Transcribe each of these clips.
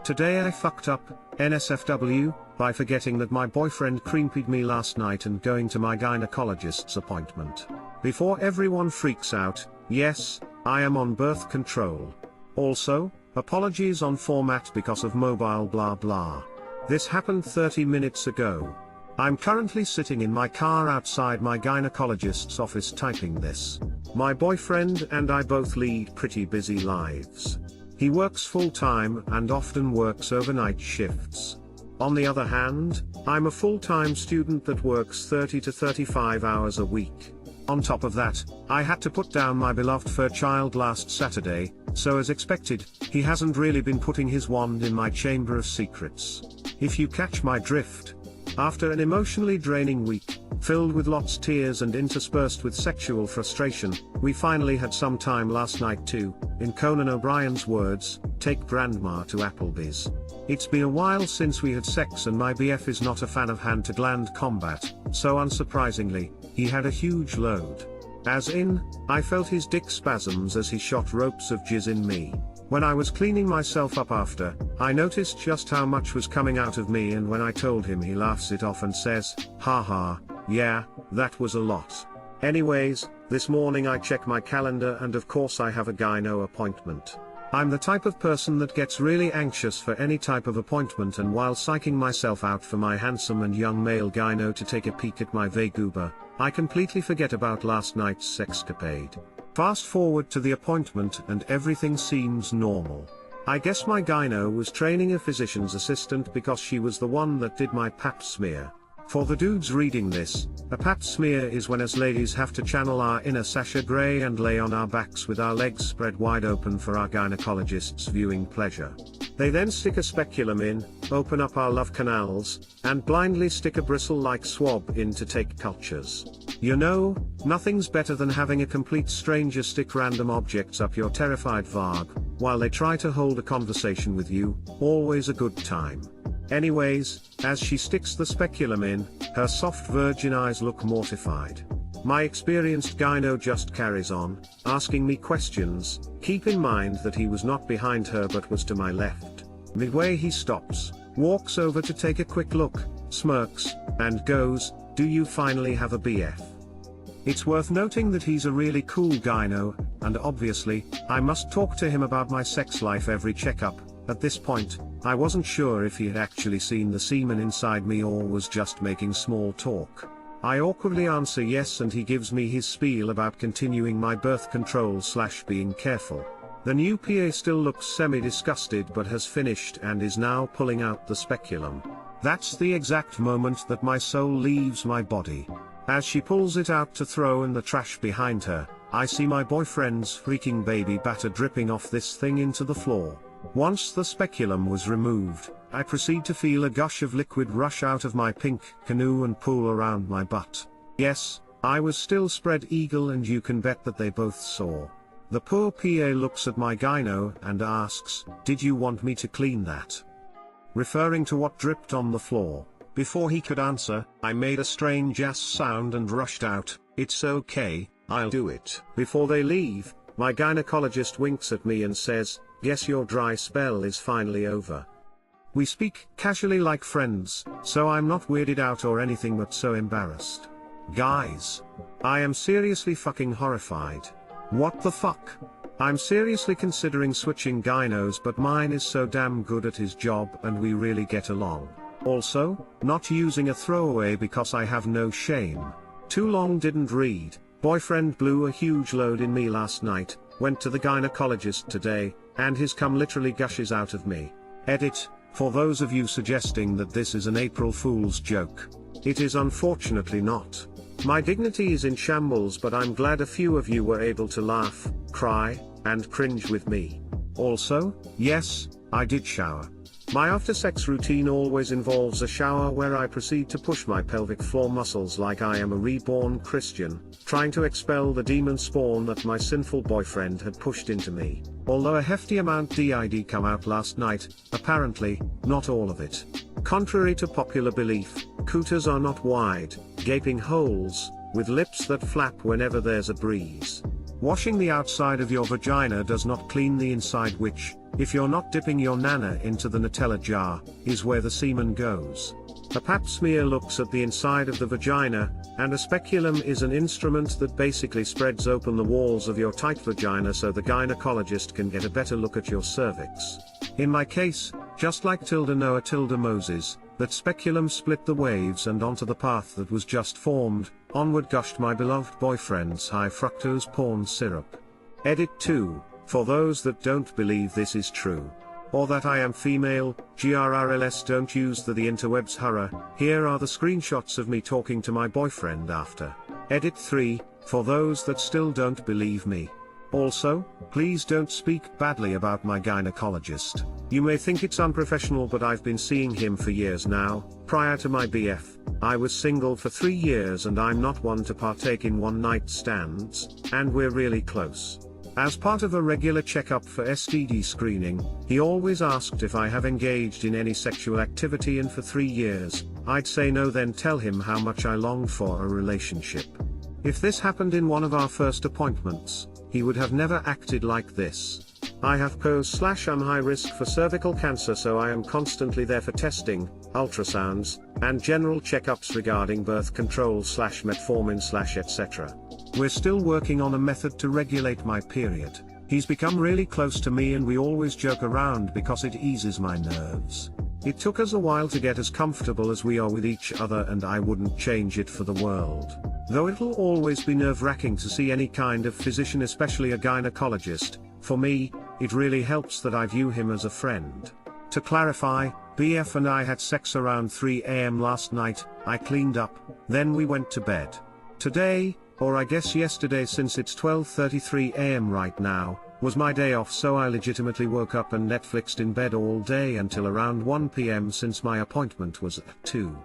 Today I fucked up, NSFW, by forgetting that my boyfriend creamed me last night and going to my gynecologist's appointment. Before everyone freaks out, yes, I am on birth control. Also, apologies on format because of mobile blah blah. This happened 30 minutes ago. I'm currently sitting in my car outside my gynecologist's office typing this. My boyfriend and I both lead pretty busy lives. He works full-time and often works overnight shifts. On the other hand, I'm a full-time student that works 30 to 35 hours a week. On top of that, I had to put down my beloved fur child last Saturday, so as expected, he hasn't really been putting his wand in my chamber of secrets. If you catch my drift. After an emotionally draining week, filled with lots of tears and interspersed with sexual frustration, we finally had some time last night to, in Conan O'Brien's words, take grandma to Applebee's. It's been a while since we had sex and my BF is not a fan of hand-to-gland combat, so unsurprisingly, he had a huge load. As in, I felt his dick spasms as he shot ropes of jizz in me. When I was cleaning myself up after, I noticed just how much was coming out of me, and when I told him, he laughs it off and says, haha, yeah, that was a lot. Anyways, this morning I check my calendar and of course I have a gyno appointment. I'm the type of person that gets really anxious for any type of appointment, and while psyching myself out for my handsome and young male gyno to take a peek at my vagooba, I completely forget about last night's sexcapade. Fast forward to the appointment and everything seems normal. I guess my gyno was training a physician's assistant because she was the one that did my pap smear. For the dudes reading this, a pap smear is when us ladies have to channel our inner Sasha Grey and lay on our backs with our legs spread wide open for our gynecologist's viewing pleasure. They then stick a speculum in, open up our love canals, and blindly stick a bristle-like swab in to take cultures. You know, nothing's better than having a complete stranger stick random objects up your terrified varg, while they try to hold a conversation with you, always a good time. Anyways, as she sticks the speculum in, her soft virgin eyes look mortified. My experienced gyno just carries on, asking me questions. Keep in mind that he was not behind her but was to my left. Midway he stops, walks over to take a quick look, smirks, and goes, "Do you finally have a BF?" It's worth noting that he's a really cool gyno, and obviously, I must talk to him about my sex life every checkup. At this point, I wasn't sure if he had actually seen the semen inside me or was just making small talk. I awkwardly answer yes, and he gives me his spiel about continuing my birth control / being careful. The new PA still looks semi-disgusted but has finished and is now pulling out the speculum. That's the exact moment that my soul leaves my body. As she pulls it out to throw in the trash behind her, I see my boyfriend's freaking baby batter dripping off this thing into the floor. Once the speculum was removed, I proceed to feel a gush of liquid rush out of my pink canoe and pool around my butt. Yes, I was still spread eagle, and you can bet that they both saw. The poor PA looks at my gyno and asks, "Did you want me to clean that?" Referring to what dripped on the floor. Before he could answer, I made a strange ass sound and rushed out, "It's okay, I'll do it." Before they leave, my gynecologist winks at me and says, "Guess your dry spell is finally over." We speak casually like friends, so I'm not weirded out or anything but so embarrassed. Guys, I am seriously fucking horrified. What the fuck? I'm seriously considering switching gynos, but mine is so damn good at his job and we really get along. Also, not using a throwaway because I have no shame. Too long didn't read. Boyfriend blew a huge load in me last night, went to the gynecologist today, and his cum literally gushes out of me. Edit, for those of you suggesting that this is an April Fool's joke. It is unfortunately not. My dignity is in shambles, but I'm glad a few of you were able to laugh, cry, and cringe with me. Also, yes, I did shower. My after-sex routine always involves a shower where I proceed to push my pelvic floor muscles like I am a reborn Christian, trying to expel the demon spawn that my sinful boyfriend had pushed into me. Although a hefty amount did come out last night, apparently, not all of it. Contrary to popular belief, cooters are not wide, gaping holes, with lips that flap whenever there's a breeze. Washing the outside of your vagina does not clean the inside, which, if you're not dipping your nana into the Nutella jar, is where the semen goes. A pap smear looks at the inside of the vagina, and a speculum is an instrument that basically spreads open the walls of your tight vagina so the gynecologist can get a better look at your cervix. In my case, just like tilde Noah tilde Moses, that speculum split the waves and onto the path that was just formed, onward gushed my beloved boyfriend's high fructose corn syrup. Edit 2, for those that don't believe this is true. Or that I am female, GRRLS don't use the interwebs hurrah, here are the screenshots of me talking to my boyfriend after. Edit 3, for those that still don't believe me. Also, please don't speak badly about my gynecologist. You may think it's unprofessional, but I've been seeing him for years now. Prior to my BF, I was single for 3 years and I'm not one to partake in one-night stands, and we're really close. As part of a regular checkup for STD screening, he always asked if I have engaged in any sexual activity, and for 3 years, I'd say no, then tell him how much I longed for a relationship. If this happened in one of our first appointments, he would have never acted like this. I have POS/I'm high risk for cervical cancer, so I am constantly there for testing, ultrasounds, and general checkups regarding birth control/metformin/etc. We're still working on a method to regulate my period. He's become really close to me and we always joke around because it eases my nerves. It took us a while to get as comfortable as we are with each other, and I wouldn't change it for the world. Though it'll always be nerve-wracking to see any kind of physician, especially a gynecologist, for me, it really helps that I view him as a friend. To clarify, BF and I had sex around 3 AM last night. I cleaned up, then we went to bed. Today, or I guess yesterday since it's 12:33 AM right now, was my day off, so I legitimately woke up and Netflixed in bed all day until around 1 PM since my appointment was at 2.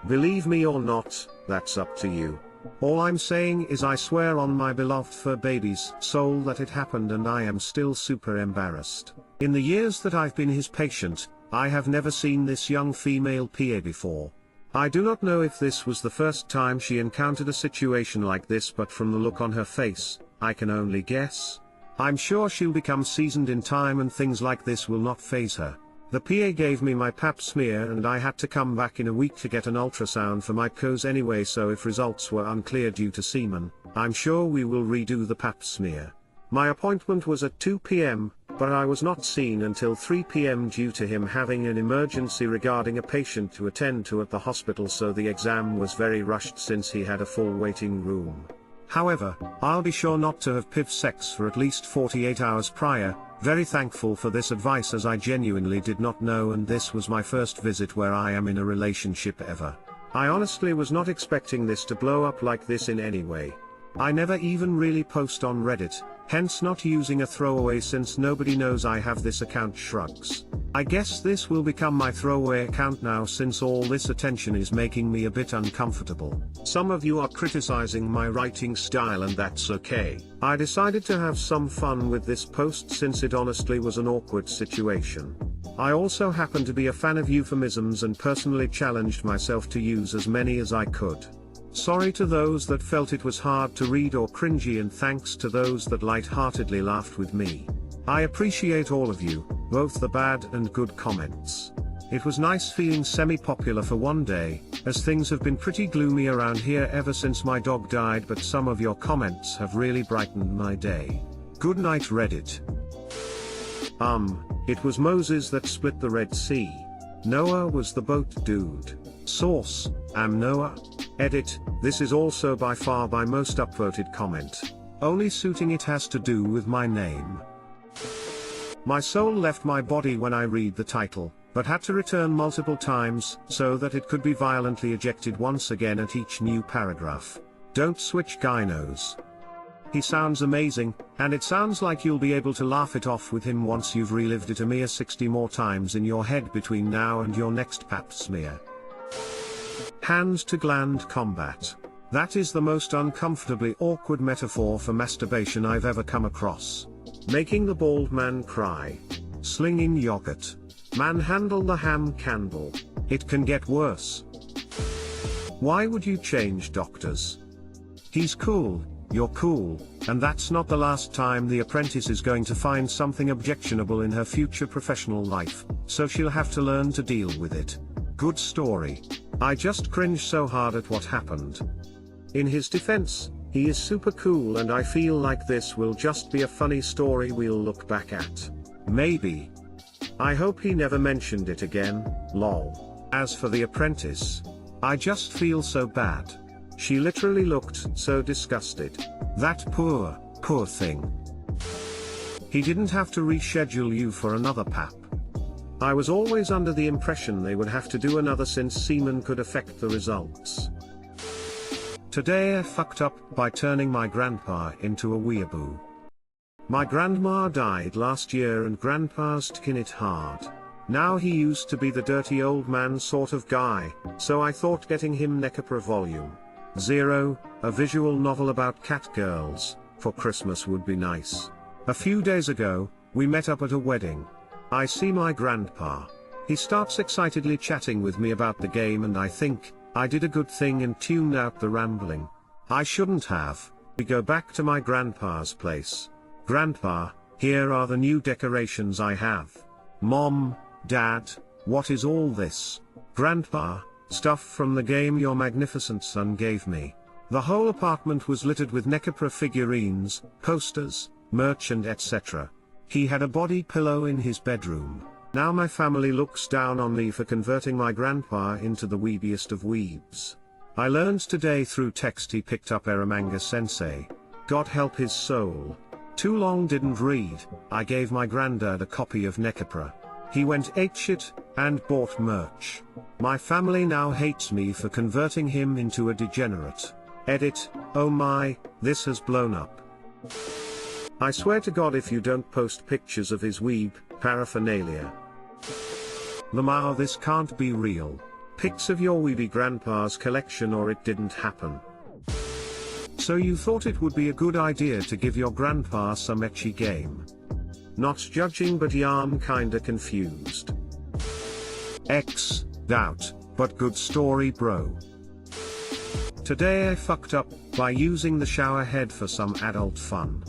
Believe me or not, that's up to you. All I'm saying is I swear on my beloved fur baby's soul that it happened, and I am still super embarrassed. In the years that I've been his patient, I have never seen this young female PA before. I do not know if this was the first time she encountered a situation like this, but from the look on her face, I can only guess. I'm sure she'll become seasoned in time and things like this will not faze her. The PA gave me my pap smear and I had to come back in a week to get an ultrasound for my PCOS anyway, so if results were unclear due to semen, I'm sure we will redo the pap smear. My appointment was at 2 PM, but I was not seen until 3 PM due to him having an emergency regarding a patient to attend to at the hospital, so the exam was very rushed since he had a full waiting room. However, I'll be sure not to have PIV sex for at least 48 hours prior. Very thankful for this advice, as I genuinely did not know, and this was my first visit where I am in a relationship ever. I honestly was not expecting this to blow up like this in any way. I never even really post on Reddit, hence not using a throwaway since nobody knows I have this account. Shrugs. I guess this will become my throwaway account now since all this attention is making me a bit uncomfortable. Some of you are criticizing my writing style, and that's okay. I decided to have some fun with this post since it honestly was an awkward situation. I also happen to be a fan of euphemisms and personally challenged myself to use as many as I could. Sorry to those that felt it was hard to read or cringy, and thanks to those that light-heartedly laughed with me. I appreciate all of you, both the bad and good comments. It was nice feeling semi-popular for one day, as things have been pretty gloomy around here ever since my dog died, but some of your comments have really brightened my day. Good night, Reddit. It was Moses that split the Red Sea. Noah was the boat dude. Source, am Noah. Edit, this is also by far my most upvoted comment. Only suiting it has to do with my name. My soul left my body when I read the title, but had to return multiple times, so that it could be violently ejected once again at each new paragraph. Don't switch gynos. He sounds amazing, and it sounds like you'll be able to laugh it off with him once you've relived it a mere 60 more times in your head between now and your next pap smear. Hand to gland combat. That is the most uncomfortably awkward metaphor for masturbation I've ever come across. Making the bald man cry. Slinging yogurt. Manhandle the ham candle. It can get worse. Why would you change doctors? He's cool, you're cool, and that's not the last time the apprentice is going to find something objectionable in her future professional life, so she'll have to learn to deal with it. Good story. I just cringe so hard at what happened. In his defense, he is super cool and I feel like this will just be a funny story we'll look back at. Maybe. I hope he never mentioned it again, lol. As for the apprentice, I just feel so bad. She literally looked so disgusted. That poor thing. He didn't have to reschedule you for another pap. I was always under the impression they would have to do another since semen could affect the results. Today I fucked up by turning my grandpa into a weeaboo. My grandma died last year and grandpa's taken it hard. Now he used to be the dirty old man sort of guy, so I thought getting him Nekapra Volume 0, a visual novel about cat girls, for Christmas would be nice. A few days ago, we met up at a wedding. I see my grandpa. He starts excitedly chatting with me about the game and I think, I did a good thing and tuned out the rambling. I shouldn't have. We go back to my grandpa's place. Grandpa, here are the new decorations I have. Mom, Dad, what is all this? Grandpa, stuff from the game your magnificent son gave me. The whole apartment was littered with Nekapra figurines, posters, merch and etc. He had a body pillow in his bedroom. Now my family looks down on me for converting my grandpa into the weebiest of weebs. I learned today through text he picked up Eromanga Sensei. God help his soul. Too long didn't read. I gave my granddad a copy of Nekapra. He went apeshit, and bought merch. My family now hates me for converting him into a degenerate. Edit, oh my, this has blown up. I swear to God if you don't post pictures of his weeb paraphernalia. Lamau, this can't be real. Pics of your weeby grandpa's collection or it didn't happen. So you thought it would be a good idea to give your grandpa some ecchi game. Not judging but I'm kinda confused. Doubt, but good story bro. Today I fucked up by using the shower head for some adult fun.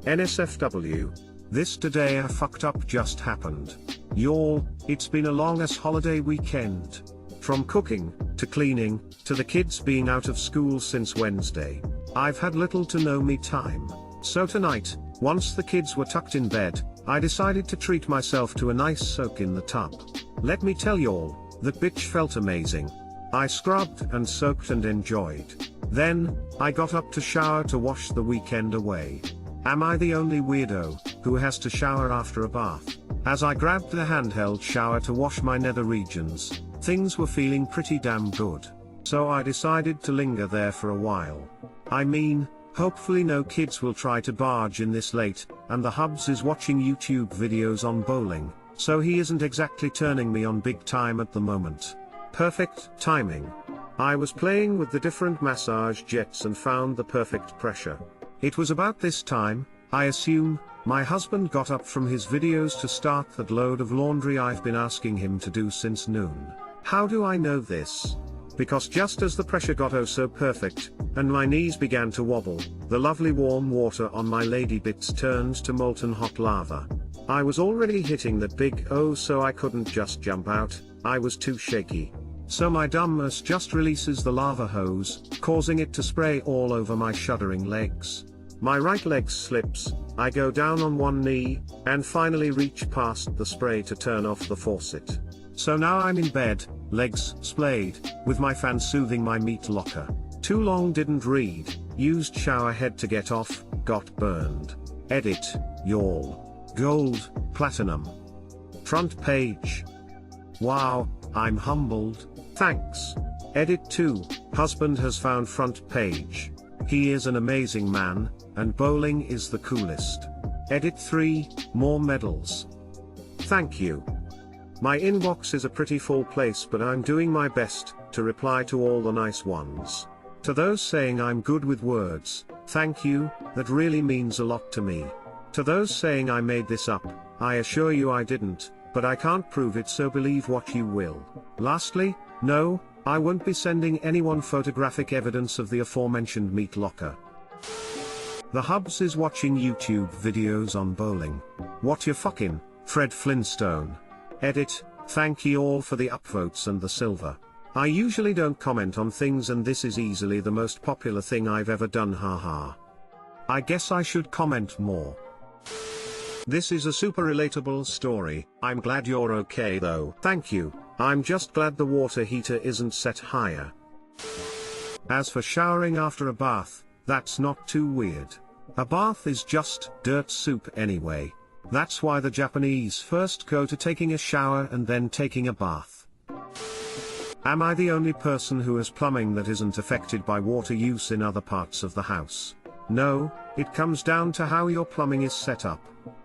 NSFW. This today I fucked up just happened. Y'all, it's been a long-ass holiday weekend. From cooking, to cleaning, to the kids being out of school since Wednesday. I've had little to no me time. So tonight, once the kids were tucked in bed, I decided to treat myself to a nice soak in the tub. Let me tell y'all, that bitch felt amazing. I scrubbed and soaked and enjoyed. Then, I got up to shower to wash the weekend away. Am I the only weirdo who has to shower after a bath? As I grabbed the handheld shower to wash my nether regions, things were feeling pretty damn good. So I decided to linger there for a while. I mean, hopefully no kids will try to barge in this late, and the hubs is watching YouTube videos on bowling, so he isn't exactly turning me on big time at the moment. Perfect timing. I was playing with the different massage jets and found the perfect pressure. It was about this time, I assume, my husband got up from his videos to start that load of laundry I've been asking him to do since noon. How do I know this? Because just as the pressure got oh so perfect, and my knees began to wobble, the lovely warm water on my lady bits turned to molten hot lava. I was already hitting that big oh so I couldn't just jump out, I was too shaky. So my dumbass just releases the lava hose, causing it to spray all over my shuddering legs. My right leg slips, I go down on one knee, and finally reach past the spray to turn off the faucet. So now I'm in bed, legs splayed, with my fan soothing my meat locker. Too long didn't read, used shower head to get off, got burned. Edit, y'all. Gold, platinum. Front page. Wow, I'm humbled, thanks. Edit 2, husband has found front page. He is an amazing man, and bowling is the coolest. Edit 3, more medals. Thank you. My inbox is a pretty full place but I'm doing my best to reply to all the nice ones. To those saying I'm good with words, thank you, that really means a lot to me. To those saying I made this up, I assure you I didn't, but I can't prove it so believe what you will. Lastly, no, I won't be sending anyone photographic evidence of the aforementioned meat locker. The Hubs is watching YouTube videos on bowling. What you fucking, Fred Flintstone. Edit, thank ye all for the upvotes and the silver. I usually don't comment on things and this is easily the most popular thing I've ever done, haha. I guess I should comment more. This is a super relatable story. I'm glad you're okay though. Thank you. I'm just glad the water heater isn't set higher. As for showering after a bath, that's not too weird. A bath is just dirt soup anyway. That's why the Japanese first go to taking a shower and then taking a bath. Am I the only person who has plumbing that isn't affected by water use in other parts of the house? No, it comes down to how your plumbing is set up.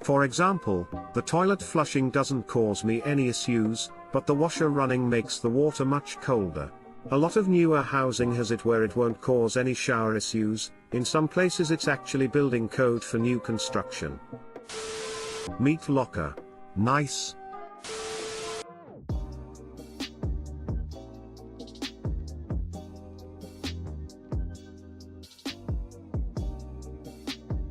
For example, the toilet flushing doesn't cause me any issues, but the washer running makes the water much colder. A lot of newer housing has it where it won't cause any shower issues. In some places it's actually building code for new construction. Meat locker. Nice.